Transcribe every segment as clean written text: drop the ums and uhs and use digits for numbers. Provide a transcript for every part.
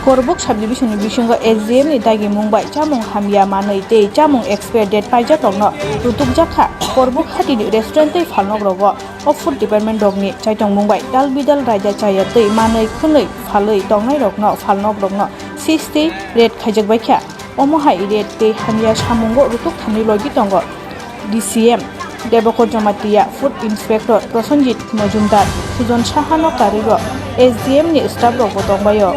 Korbuk subdivision ni bisingo SDM ni dagi mungbai chamung hamya manei tei chamung expire date paija tongno rutuk jakha Korbuk hati ni restaurant tei phalnog rogo o food department dog ni chaitong mungbai dalbidal raja chaya tei manei khunei phalei tongnai rokno phalnog rokno sisti red khaijak baikha omohai red tei hamya samungo rutuk thamni logi tongo DCM Debokor Jamatia Food Inspector Prosenjit Majumdar Sujon Sahano Karigo SDM ni staff rok tongbayo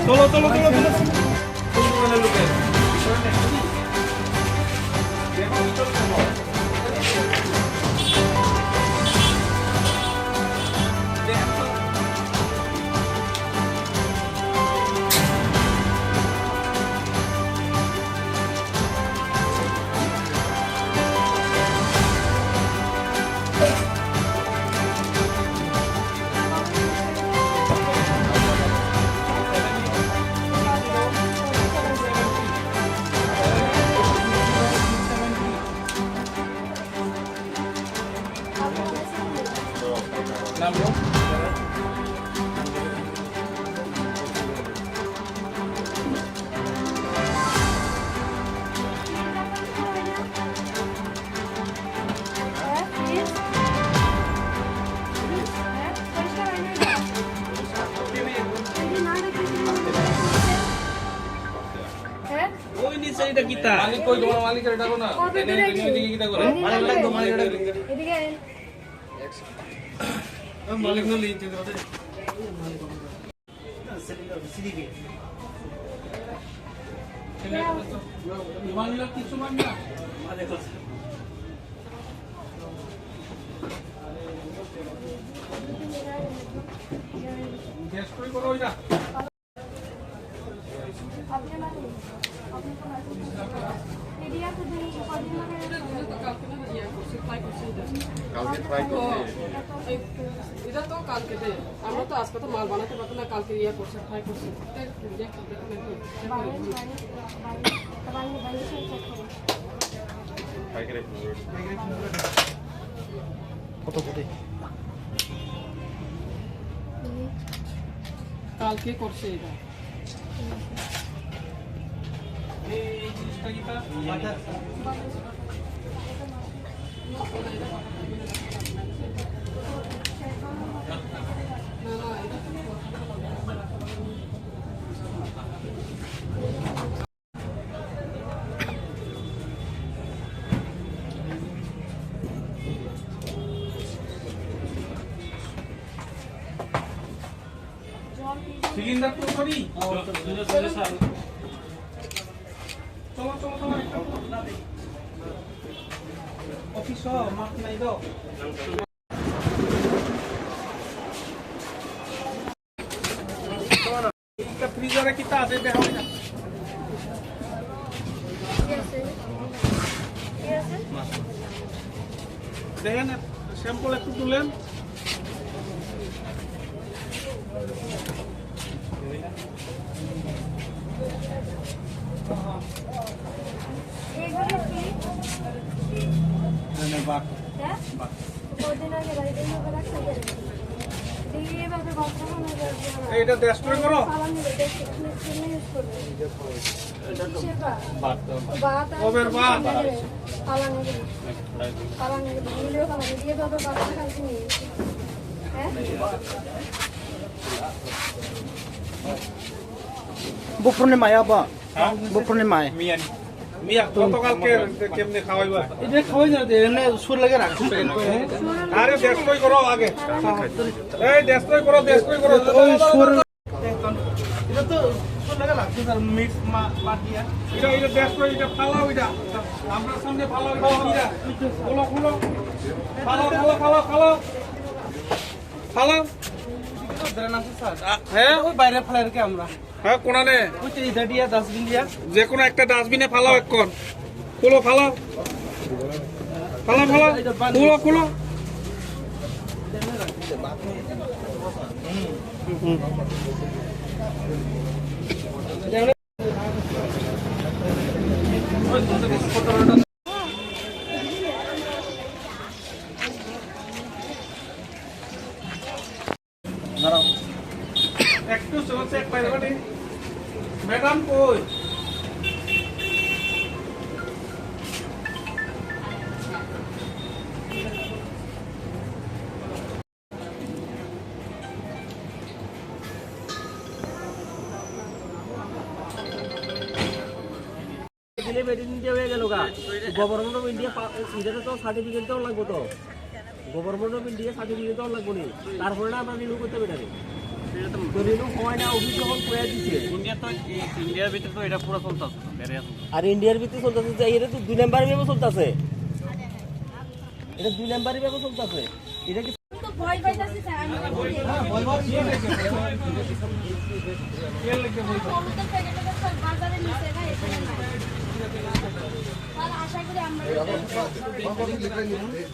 Tolo. Kita মালিক কই তোমার মালিকের ডাকো না এদিকে কিটা করে মালিক লাগতো মালিক ডাকো এদিকে মালিক ন লিতে দাও সিদিকে মালিক লাগ কিছু মান না দেখো গ্যাস কই করো এটা কালকে ট্রাই করছি এটা তো কালকে দে আমরা তো আজকে তো মাল বানাতে পারতাম না কালকে ইয়া করছে ট্রাই করছি কত কত কালকে করছে এটা এই জিনিসটা কিটা বাজার সিলিন্ডার তো করি চলো অফিস মাপ নাই দাও এটা ফ্রিজারে কিটা আছে দেখো না দেখেন স্যাম্পল একটু তুলেন এটা ডেস্ট্রয় করো ওভার বাত বপুরনে মায়া বা বপুরনে মায় মিয়া গতকালকে কেমনে খাওয়াইবা এটা খাওয়াই না এনে সুর লাগে রাখছি আরে ডেস্ট্রয় করো আগে এই ডেস্ট্রয় করো ওই সুর এটা তো সুর লাগে রাখছি স্যার মিক্স মাটিয়া এটা ডেস্ট্রয় এটা ফালাও এটা আমরা সামনে ফালাও এটা খুলো ফালাও হ্যাঁ ওই বাইরে ফেলাই রেখে আমরা হ্যাঁ কোনানে ওই তো ইধা দিয়া ডাস্টবিন দিয়া যে কোনো একটা ডাস্টবিনে ফালাও এখন ফালাও খুলো একটু চেক পাই দেবেন ম্যাডাম কই দিলে মেড ইন ইন্ডিয়া হয়ে গেল গা গভর্নমেন্ট অফ ইন্ডিয়া ইন্ডিয়াতে তো সার্টিফিকেট দেওয়া লাগবে তো গভর্নমেন্ট অফ ইন্ডিয়া সার্টিফিকেট দেওয়া লাগবে নি তারপরে না আমরা রিনিউ করতে পারি তো রিনিউ হয় না অফিস যখন করে দিচ্ছে ইন্ডিয়ার ভিতরে তো এটা পুরো চলতেছে আর ইন্ডিয়ার ভিতরে চলতেছে যে এটা তো 2 নাম্বার ভেবে চলতেছে এটা 2 নাম্বারই ভেবে চলতেছে এটা কি ভয় পাইতাছি স্যার আমি টমেটোর প্যাকেটটা স্যার বাজারে নিচে না এখানে না আর আশা করি আমরা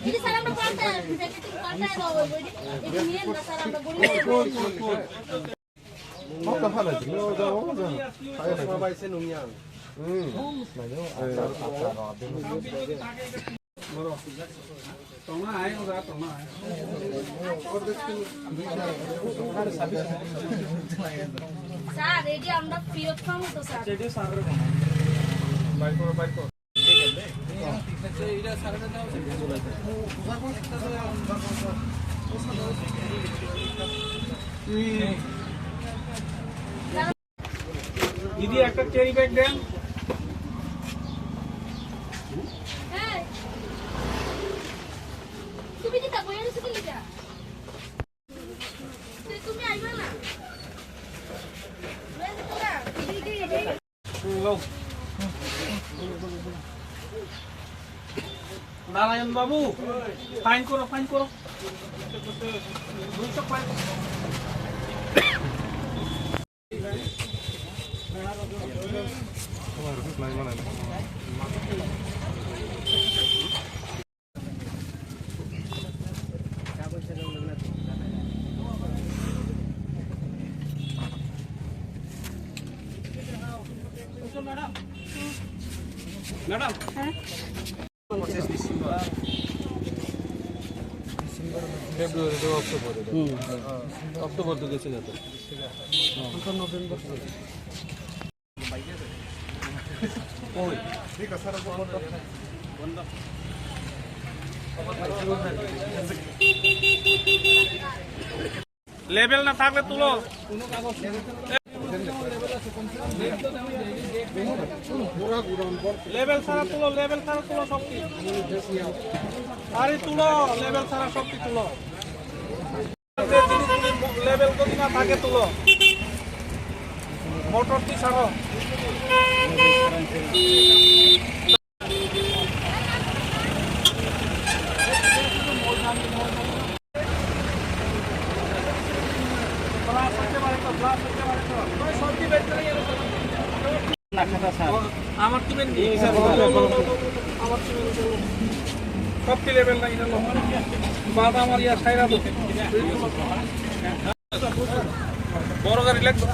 এই স্যার আমরা পাল্টা প্যাকেটিং পাল্টা দাও ওই এটা নিয়ে না স্যার আমরা স্যার এটি আমরা ফিরত পাবো তো স্যার দিদি একটা ক্যারি ব্যাগ দেন হ্যাঁ তুমি কি তা বইয়া দিছো কি লিখা তুমি আইবা না নারায়ণ বাবু ফাইন করো 200 ফাইন ম্যাডাম ফেব্রুয়ারি থেকে অক্টোবর তো গেছে যাতে নভেম্বর লেবেল না থাকলে তুলো লেবেল ছাড়া তুলো শক্তি আরে তুলো লেবেল ছাড়া শক্তি তুলো লেবেল যদি না থাকে তুলো মোটরটি ছাড়ো আমার টিমের সবটি লেভেল নাই বাদ আমার ইয়া সাইরা বড় গাড়ি লাগবে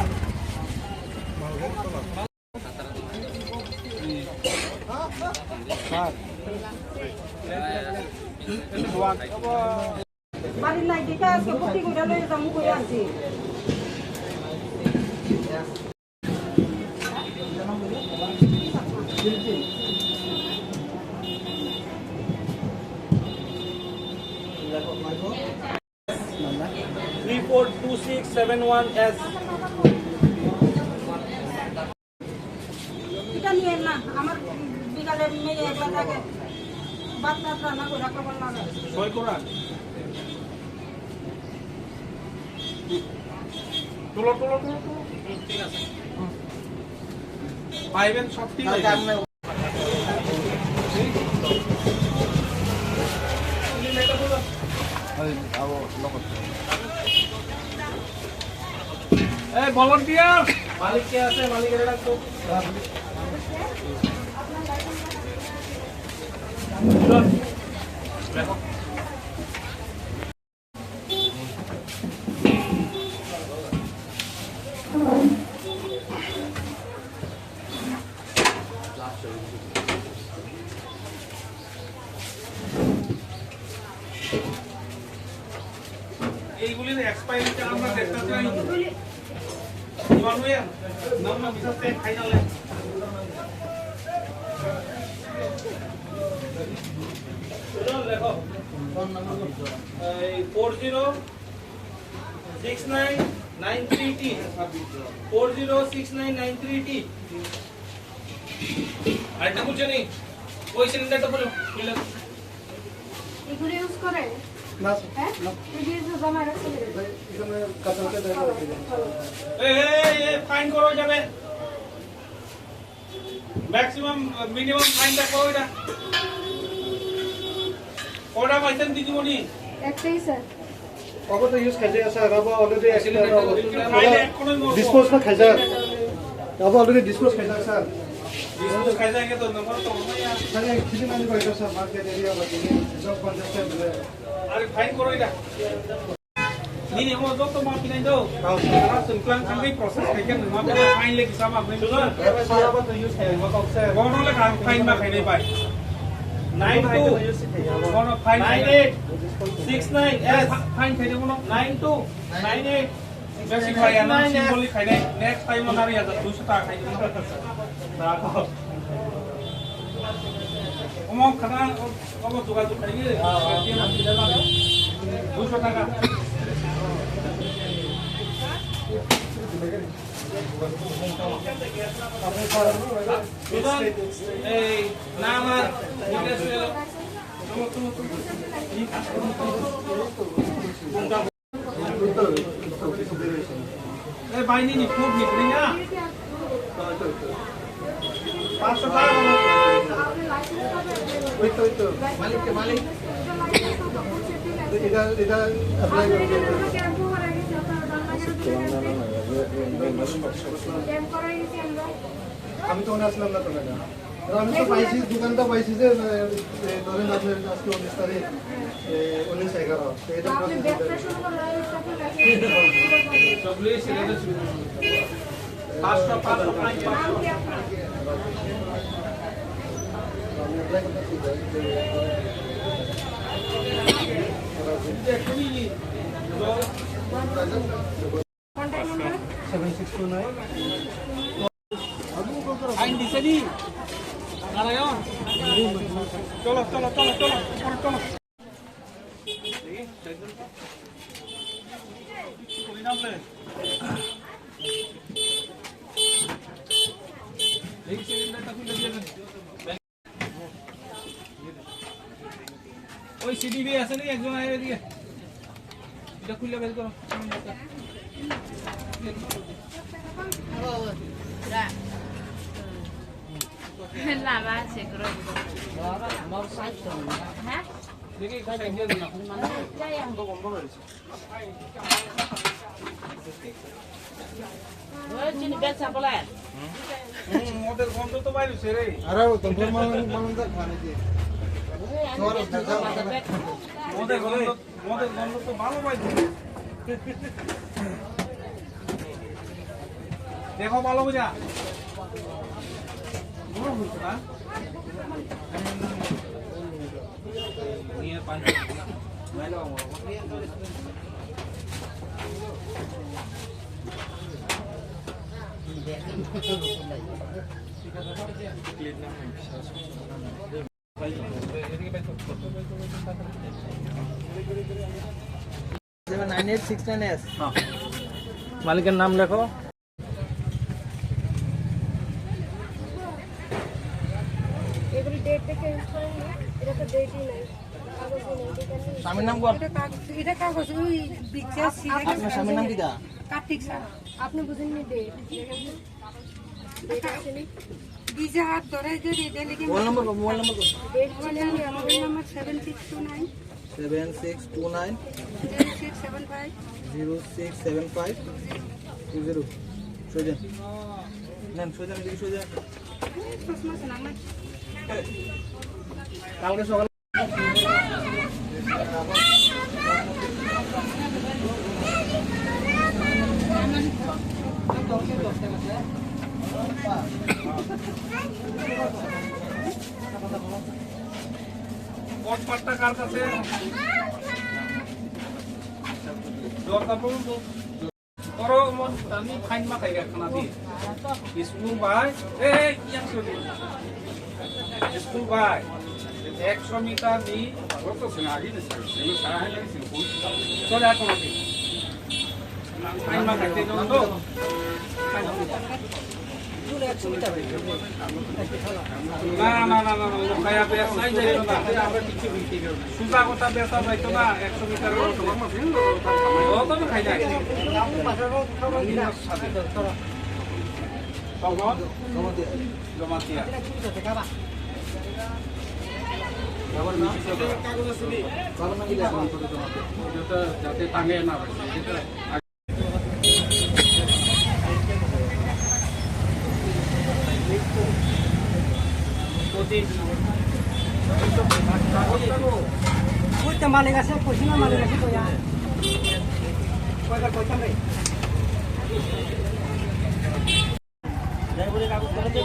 বাড়ির নাই দেখে আজকে প্রতি করে লয়ে যাবো করে আনছি এটা নিয়ে না আমার বিকালে মেয়ে একলা থাকে বাচ্চা রান্না করে খাবার লাগে সই করা তুলো ঠিক আছে পাইবেন সবটি এই ভলান্টিয়ার মালিক কে আছে মালিকের ডাকো দেখো Even expired আমরা দেখতে চাই ইমানুয়া নাম বিশেষে ফাইনালে চলো দেখো ফোন নাম্বার 406993T 406993T আরেকটা বুঝছো নি ওই সিলিন্ডারটা বলো এগুলো ইউজ করে না হ্যাঁ এগুলো তো জমা রাখছে এখানে কাঁচাকে দেখা এই ফাইন করো যাবে ম্যাক্সিমাম মিনিমাম ফাইনটা করো এটা কোডা পাইছেন দিদিমণি একটাই স্যার अब तो यूज खाइजा सर अब अलरेडी ফাইন এক কোন डिस्पोज में खाइजा अब अलरेडी डिस्पोज खाइजा सर ডিসপোজ খাই যায় তো নম্বর তো না यार सर एक किसी माने गयो सर मार्केट एरिया बदिने सब कन्जेस्टेड है আরে ফাইন করো এটা ini mau dok to mau pindah jauh kalau sengklang kami proses kayak mau fine lagi sama aku itu sir अब तो यूज खाइजा मत sir kono le kan fine ba khai dai pai 92 kono fine 9869 s fine khai dai kono 9298 বেশি খাই না সিম্বলি খাই নাই next time না আর 200 টাকা খাই দিন রাখো ওমো খানা ওমো যোগাযোগ খাই গিয়ে 200 টাকা এই না আমার এই বাইনি নি ফুড নি না 500 টাকা ওই তো মালিক এটা अप्लाई कर दिया আমি তো মনে আসলাম না তো ম্যাডাম আমি তো পাইছি দোকানটা পাইছি যে ধরেন আপনার আজকে 19 তারিখ 19/11 এটা চকলেট সিলেটে 500 Anh đi xe đi. Là này không? Cho là. ওই সিডি বি আছে নাকি একজন আইবে দিকে এটা খুলে বের করো লাভা আছে করো আমার সাইজ তো হ্যাঁ দেখি সাইজ দিয়ে দিন যাই আমি ওই চিনি বেচা বলে মোদের গন্ধ তো বাইরে রে আরে তোমার মানন্দা খানে দিয়ে মোদের গন্ধ তো ভালো পাইছে দেখো ভালো বুঝা নিয়ে পাঁচ মালিকের নাম লেখো এগুলি ডেট থেকে ইউজ করেন না এটা তো ডেটই নাই কাগজই নেই স্বামীর নাম বল এটা কাগজ ওই পিকচার আপনার স্বামীর নাম কি দা কার্তিক স্যার আপনি বুঝেননি ডেট ডেট আছে নি বিজা হাত ধরে যদি দেলিকে মোবাইল নম্বর ডেট বলেন মোবাইল নাম্বার 7629 7629 0675 0675 20 সোজা নেন সোজা দিকে সোজা সুষমা সালামা কালকে সকালে কোন পাট্টা কার কাছে Dortapun Oro mon tani fain ma kai kana di. School by yang sudi. School by 100 metre di কত সেনারি না স্যার এগুলো সারা হয় না সিম্পল চলে এখন দি ফাইন মা খাইতে জন্য তো না খায়া পেয়া সাই যাইতো না আমরা কিছু বিক্রি করব সুজা কথা বেচা যাইতো না 100 মিটার ও তো খাই যায় জমাতিয়া কাগজ আছে নি যাতে টাঙে না মালিক আছে পয়সা না মালিক আছে কয়া পয়সা নেই যাই বলে কাগজ করে দে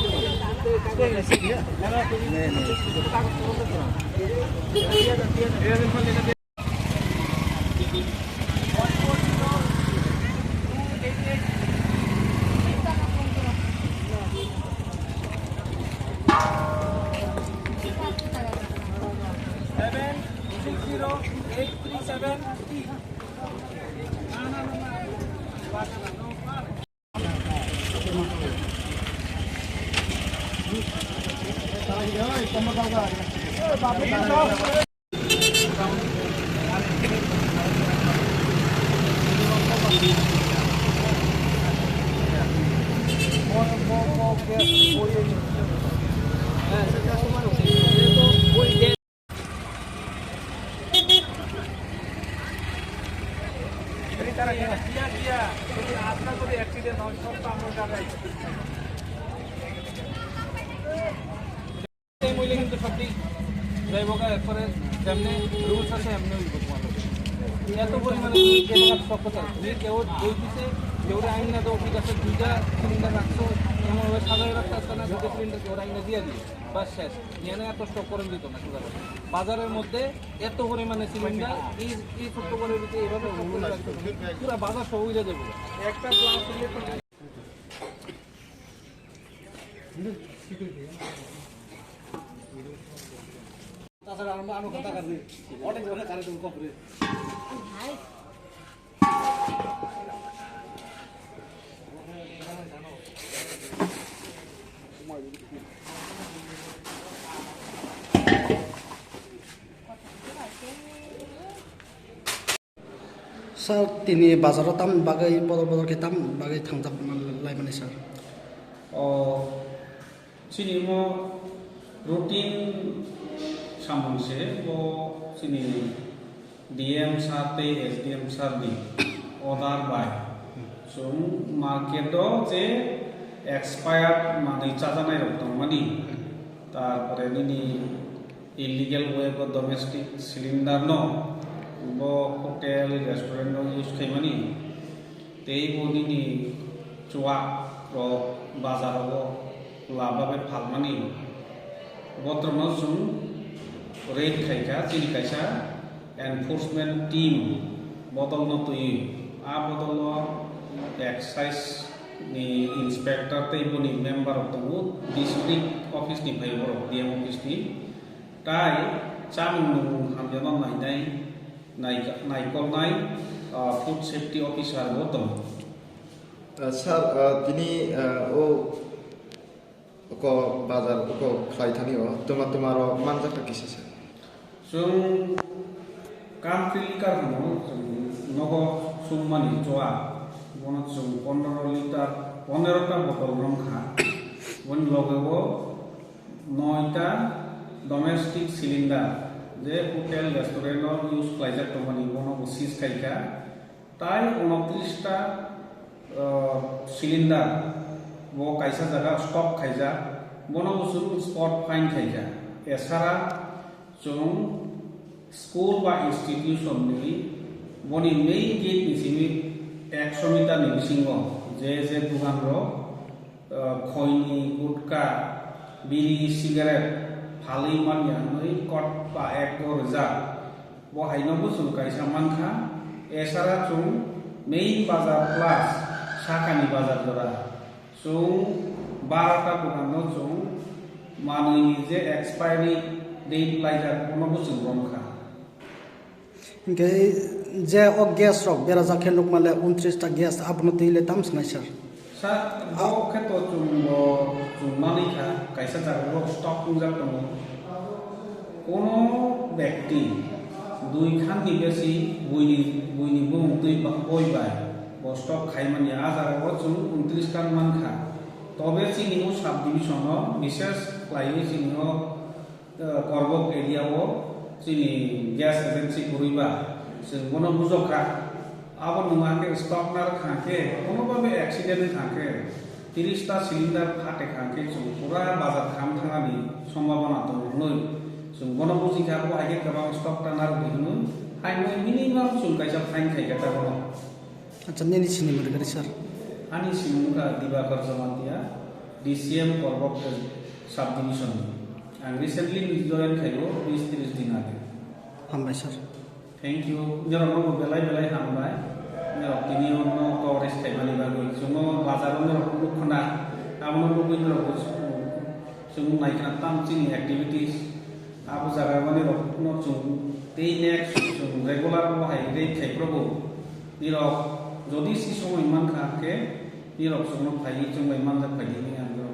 কিন্তু সবটি যাইবগা একবারে যেমনি রুলস আছে এমনি হইব তোমাদের এত পরিমাণে স্টক করতে তুমি কেউ দুই পিসে কেউরে আইন না দেবো ঠিক আছে দুইটা সিলিন্ডার রাখছো এমনভাবে সাজাই রাখতে আসতে না দুটো সিলিন্ডার কেউ আইন দিয়ে দিই বাস শেষ এখানে এত স্টক করে দিত না সুন্দর বাজারের মধ্যে এত পরিমাণে সিলিন্ডার এই ছোট্ট করে দিতে এইভাবে পুরো বাজার সব উড়ে যাবে একটা তাছাড়া আমার কথা কাছে অনেক ধরনের কারেন্ট কপরে স্যার তিনি বাজারত তাম বাগै বদল ke tam bagai thangjak laimani sir sini mo rutin samungse bo sini DM sate SDM sardi order by so market do je expired mani chajanai rok tong mani tarpore nini illegal way ko domestic cylinder no bo hotel restaurant no use khai mani tei bo nini chua ro bazar bo lababe phalmani botrono sung rate khaika chini kaisa enforcement team bodol no tui a bodol no excise ni inspector tei boni member of the district office ni bhai bor DM office ni tai chamung hamjano naikol nai food safety officer botom sir তিনি ও ko bazar ko khlai thani o tomar manjata kise sir sung kam filter no nogo sumani choa bono sung 15 liter 15 ta botol rom kha bon logebo 9 ta domestic cylinder je hotel restaurant no use khlaijak tomani bono sis khaika tai 29 ta cylinder bo kaisa jaga stock khaija bono busuru spot fine khaija esara chung school ba institution ni boni main gate ni simi 100 meter ni bisingo je dukan ro khoini gutka biri cigarette phali manya noi kot pa ek go reja bo haino busuru kaisa mankha esara chung main bazar plus sakani bazar dora so 12টা দোকানও চৌ মানুষ যে expiry date লাইজার কোনো বুঝুন বমখা ইনকে যে ও gas rock Bera জাখে লোক মালে 29টা gas আপনি দিলে তামস নাই স্যার স্যার ও ক্ষেত্র চুম্মানিখা কাইসা জায়গা স্টক পুজা দङ কোনো ব্যক্তি 2 খাননি বেশি বইনি বুং দুই বইবাই স্টক খাইমানি আজারাও চুম 29 খান মানখা তবে চিনিও সাব ডিভিশন বিশেষ ক্লাইনি চিনিও করবক এরিয়াও চিনি গ্যাস এজেন্সি করিবা जों কোনো বুঝকা আবার নুমাকে স্টক নার খাকে কোনোভাবে অ্যাক্সিডেন্ট খাকে 30টা সিলিন্ডার ফাটে খাকে जों পুরা বাজার খাম থাঙানি সম্ভাবনা দङ নই जों কোনো বুঝিকা বাহাগে গোबां স্টক টানার দিনো হাইনো মিনিমাম जों কাইসা ফাইন খাইকা তাবো আচ্ছা নেনি চিনি মরগারি sir Ani Simuka Dibakar Zamatia, DCM Korbok Subdivision. And recently joined Kairo, is 30 dinar. হামবাই sir Thank you. Jero belai hambai. Jero tini ono kores kaimani bagu. Sumo bazaron jero khona. Amno luguin jero sumo naikna tam chini activities. Abu jaga mane no chung tei next regular bahai rei khaiprobo. Jero যদি C সময় ইমান খাকে এই রকম ফাইলি চুম ইমান যা ফাইলি নি আনগো